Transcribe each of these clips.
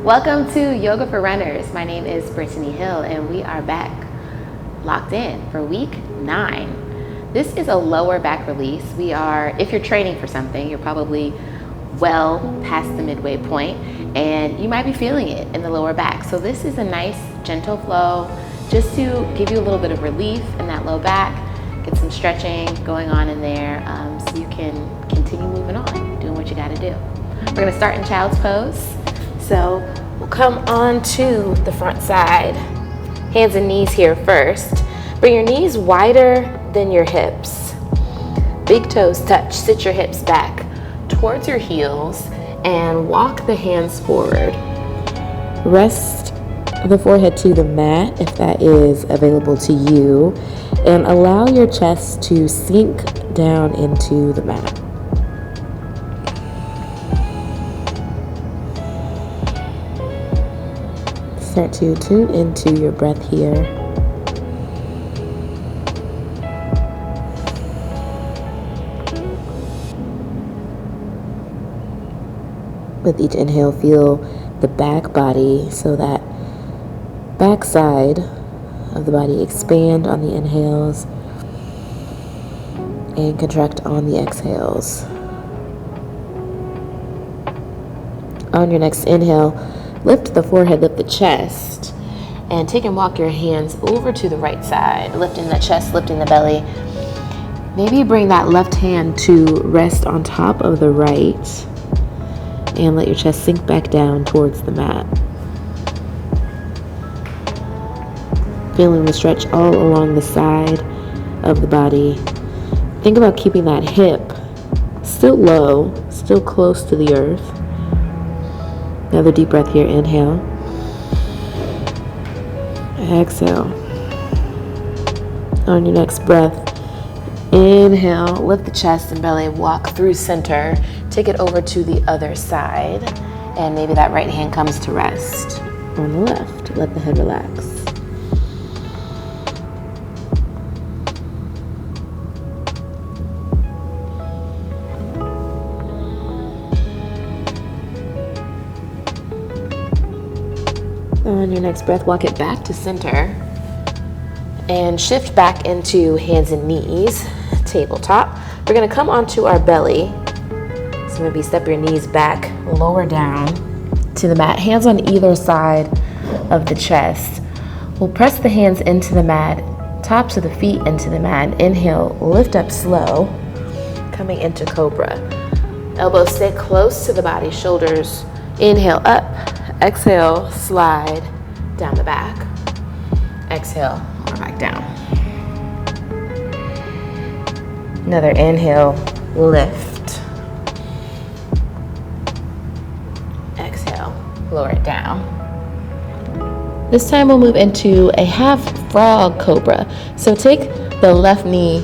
Welcome to Yoga for Runners. My name is Brittany Hill and we are back locked in for week 9. This is a lower back release. If you're training for something, you're probably well past the midway point and you might be feeling it in the lower back. So this is a nice gentle flow just to give you a little bit of relief in that low back, get some stretching going on in there so you can continue moving on, doing what you gotta do. We're gonna start in child's pose. So we'll come on to the front side. Hands and knees here first. Bring your knees wider than your hips. Big toes touch, sit your hips back towards your heels and walk the hands forward. Rest the forehead to the mat if that is available to you, and allow your chest to sink down into the mat. Start to tune into your breath here. With each inhale, feel the back body, so that back side of the body expand on the inhales and contract on the exhales. On your next inhale, lift the forehead, lift the chest, and take and walk your hands over to the right side, lifting the chest, lifting the belly. Maybe bring that left hand to rest on top of the right and let your chest sink back down towards the mat. Feeling the stretch all along the side of the body. Think about keeping that hip still low, still close to the earth. Another deep breath here. Inhale. Exhale. On your next breath, inhale, lift the chest and belly, walk through center, take it over to the other side, and maybe that right hand comes to rest on the left. Let the head relax. On your next breath, walk it back to center and shift back into hands and knees, tabletop. We're gonna come onto our belly. So maybe step your knees back, lower down to the mat, hands on either side of the chest. We'll press the hands into the mat, tops of the feet into the mat. Inhale, lift up slow, coming into cobra. Elbows stay close to the body, shoulders inhale up. Exhale, slide down the back. Exhale, or back down. Another inhale, lift. Exhale, lower it down. This time we'll move into a half frog cobra. So take the left knee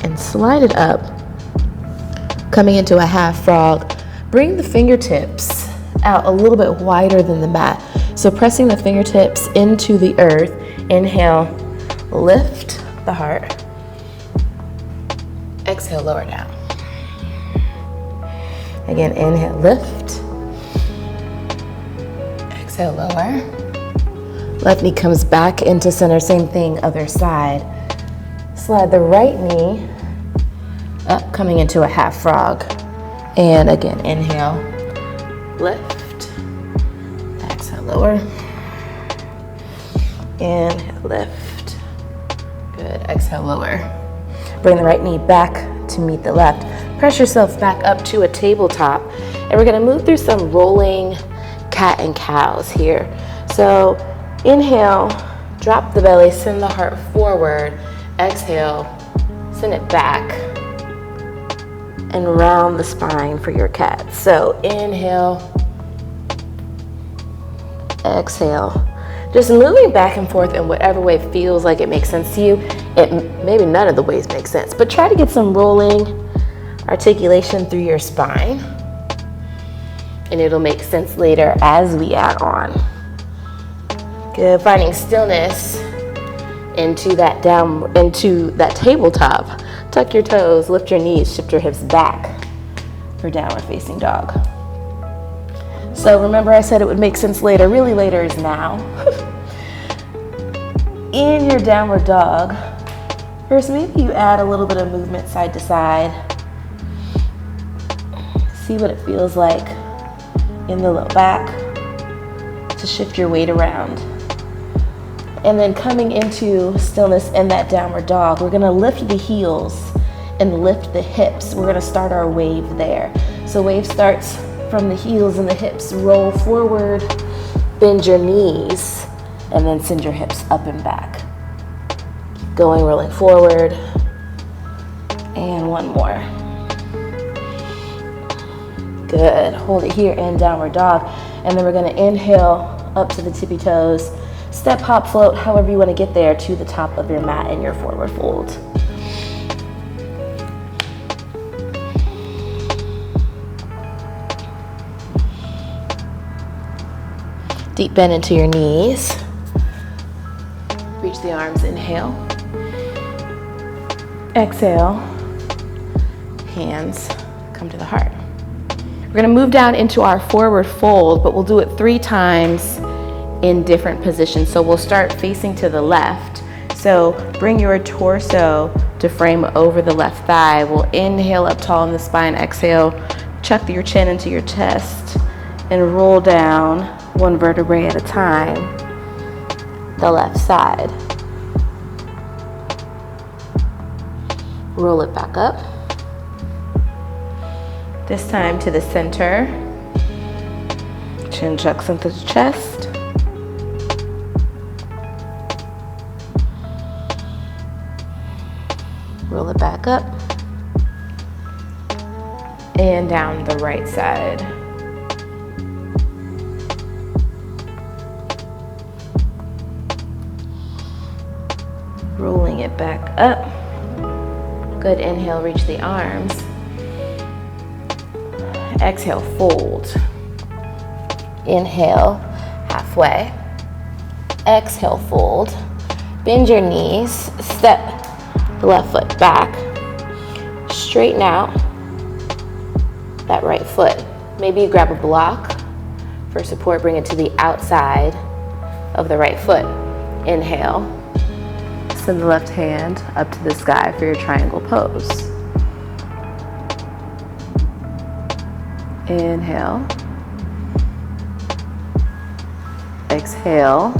and slide it up, coming into a half frog. Bring the fingertips out a little bit wider than the mat. So pressing the fingertips into the earth. Inhale, lift the heart. Exhale, lower down. Again, inhale, lift. Exhale, lower. Left knee comes back into center, same thing, other side. Slide the right knee up, coming into a half frog. And again, inhale, lift. Exhale, lower. Inhale, lift. Good. Exhale, lower. Bring the right knee back to meet the left. Press yourself back up to a tabletop. And we're going to move through some rolling cat and cows here. So inhale, drop the belly, send the heart forward. Exhale, send it back. And round the spine for your cat. So inhale, exhale. Just moving back and forth in whatever way feels like it makes sense to you. Maybe none of the ways make sense, but try to get some rolling articulation through your spine. And it'll make sense later as we add on. Good, finding stillness into that tabletop. Tuck your toes, lift your knees, shift your hips back for downward facing dog. So remember I said it would make sense later. Really later is now. In your downward dog, first maybe you add a little bit of movement side to side. See what it feels like in the low back to shift your weight around. And then coming into stillness in that downward dog, we're gonna lift the heels and lift the hips. We're gonna start our wave there. So wave starts from the heels and the hips. Roll forward, bend your knees, and then send your hips up and back. Keep going, rolling forward. And one more. Good, hold it here in downward dog. And then we're gonna inhale up to the tippy toes. Step, hop, float, however you wanna get there to the top of your mat in your forward fold. Deep bend into your knees. Reach the arms, inhale. Exhale. Hands come to the heart. We're gonna move down into our forward fold, but we'll do it 3 times in different positions. So we'll start facing to the left. So bring your torso to frame over the left thigh. We'll inhale up tall in the spine, exhale, chuck your chin into your chest, and roll down 1 vertebrae at a time, the left side. Roll it back up. This time to the center. Chin chucks into the chest. Roll it back up. And down the right side. Rolling it back up. Good, inhale, reach the arms. Exhale, fold. Inhale, halfway. Exhale, fold. Bend your knees, step the left foot back. Straighten out that right foot. Maybe you grab a block for support, bring it to the outside of the right foot. Inhale. Send the left hand up to the sky for your triangle pose. Inhale. Exhale.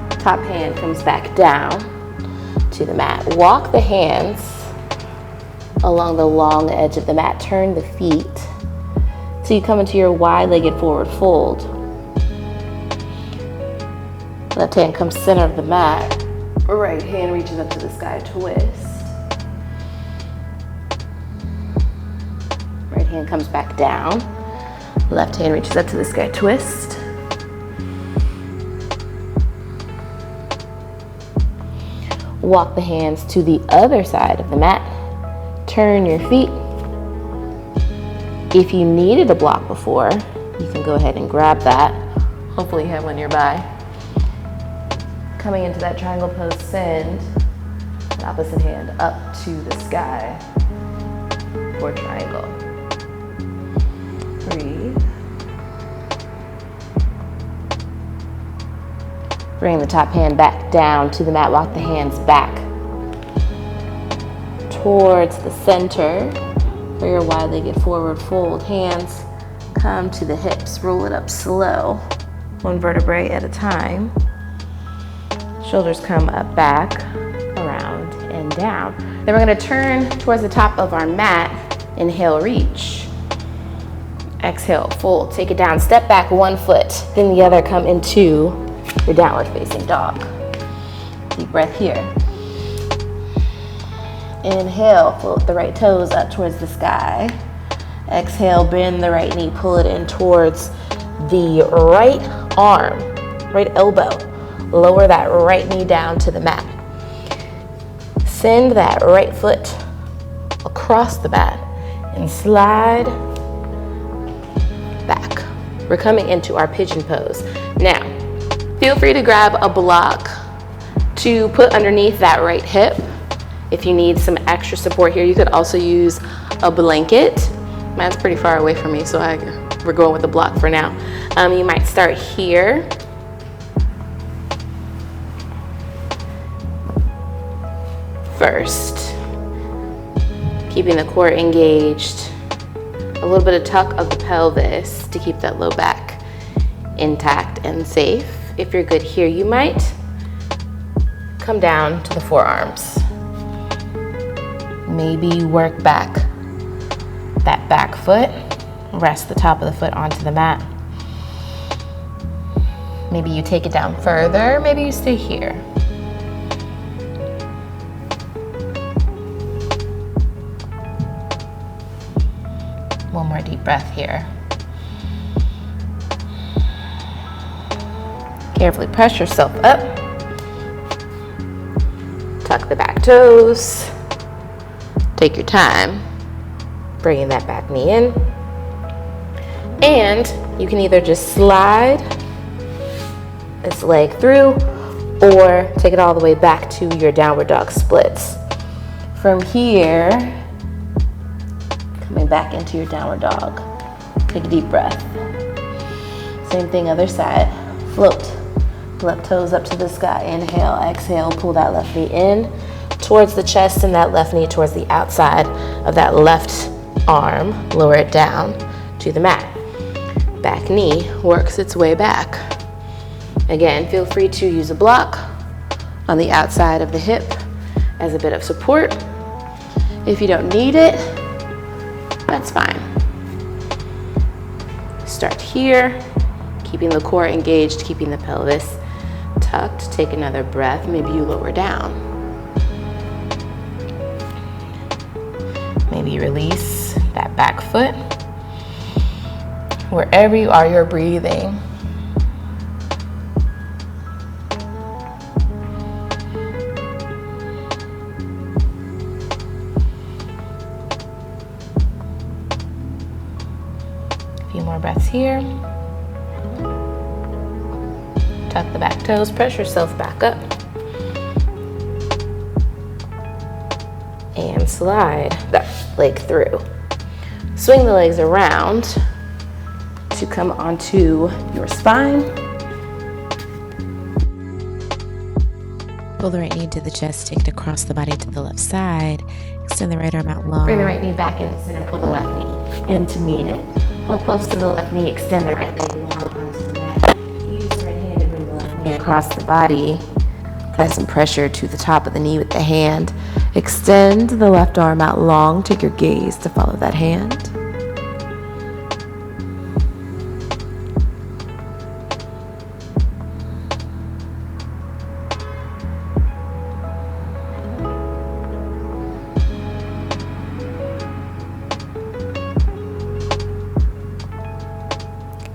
Top hand comes back down to the mat. Walk the hands along the long edge of the mat. Turn the feet so you come into your wide-legged forward fold. Left hand comes center of the mat. Right hand reaches up to the sky, twist. Right hand comes back down. Left hand reaches up to the sky, twist. Walk the hands to the other side of the mat. Turn your feet. If you needed a block before, you can go ahead and grab that. Hopefully you have one nearby. Coming into that triangle pose, send the opposite hand up to the sky for triangle. Breathe. Bring the top hand back down to the mat. Walk the hands back towards the center for your wide-legged forward fold. Hands come to the hips. Roll it up slow, 1 vertebrae at a time. Shoulders come up, back, around, and down. Then we're gonna turn towards the top of our mat. Inhale, reach. Exhale, fold, take it down. Step back 1 foot, then the other come into your downward facing dog. Deep breath here. Inhale, float the right toes up towards the sky. Exhale, bend the right knee, pull it in towards the right arm, right elbow. Lower that right knee down to the mat. Send that right foot across the mat and slide back. We're coming into our pigeon pose. Now, feel free to grab a block to put underneath that right hip. If you need some extra support here, you could also use a blanket. Mine's pretty far away from me, so I we're going with the block for now. You might start here. First, keeping the core engaged. A little bit of tuck of the pelvis to keep that low back intact and safe. If you're good here, you might come down to the forearms. Maybe work back that back foot. Rest the top of the foot onto the mat. Maybe you take it down further. Maybe you stay here. One more deep breath here. Carefully press yourself up. Tuck the back toes. Take your time, bringing that back knee in. And you can either just slide this leg through or take it all the way back to your downward dog splits. From here, coming back into your downward dog. Take a deep breath. Same thing, other side. Float. Left toes up to the sky. Inhale, exhale, pull that left knee in towards the chest and that left knee towards the outside of that left arm. Lower it down to the mat. Back knee works its way back. Again, feel free to use a block on the outside of the hip as a bit of support. If you don't need it, that's fine. Start here, keeping the core engaged, keeping the pelvis tucked. Take another breath. Maybe you lower down. Maybe you release that back foot. Wherever you are, you're breathing. A few more breaths here. Tuck the back toes, press yourself back up. And slide that leg through. Swing the legs around to come onto your spine. Pull the right knee to the chest, take it across the body to the left side. Extend the right arm out long. Bring the right knee back into center, pull the left knee in to meet it. Pull close to the left knee, extend the right leg long onto the mat. Use the right hand to bring the left knee across the body. Apply some pressure to the top of the knee with the hand. Extend the left arm out long. Take your gaze to follow that hand.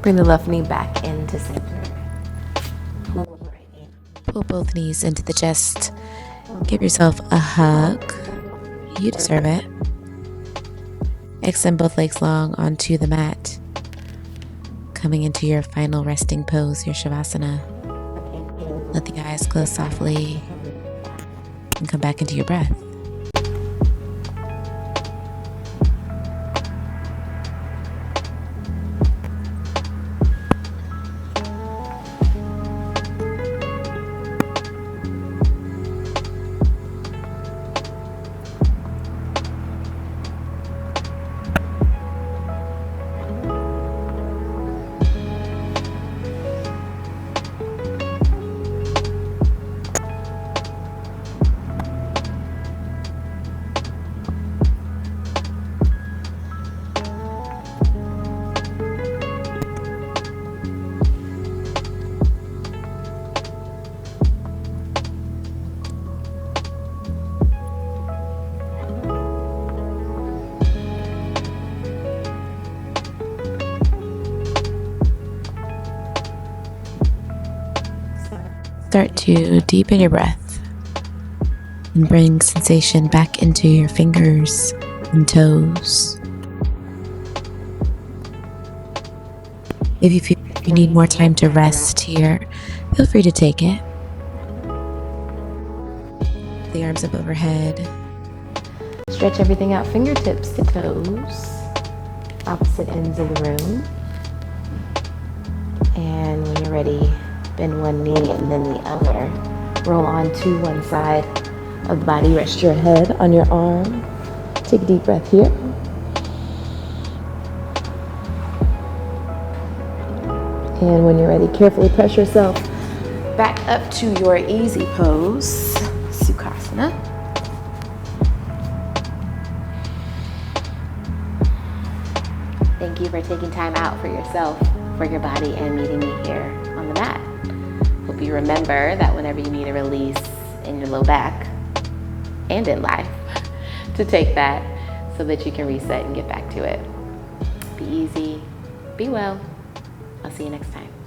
Bring the left knee back into center. Pull both knees into the chest. Give yourself a hug. You deserve it. Extend both legs long onto the mat. Coming into your final resting pose, your Shavasana. Let the eyes close softly and come back into your breath. Start to deepen your breath and bring sensation back into your fingers and toes. If you feel you need more time to rest here, feel free to take it. The arms up overhead. Stretch everything out, fingertips to toes. Opposite ends of the room. ready, bend one knee and then the other. Roll on to one side of the body. Rest your head on your arm. Take a deep breath here. And when you're ready, carefully press yourself back up to your easy pose, Sukhasana. Thank you for taking time out for yourself, for your body, and meeting me here on the mat. Hope you remember that whenever you need a release in your low back and in life, to take that so that you can reset and get back to it. Be easy, be well. I'll see you next time.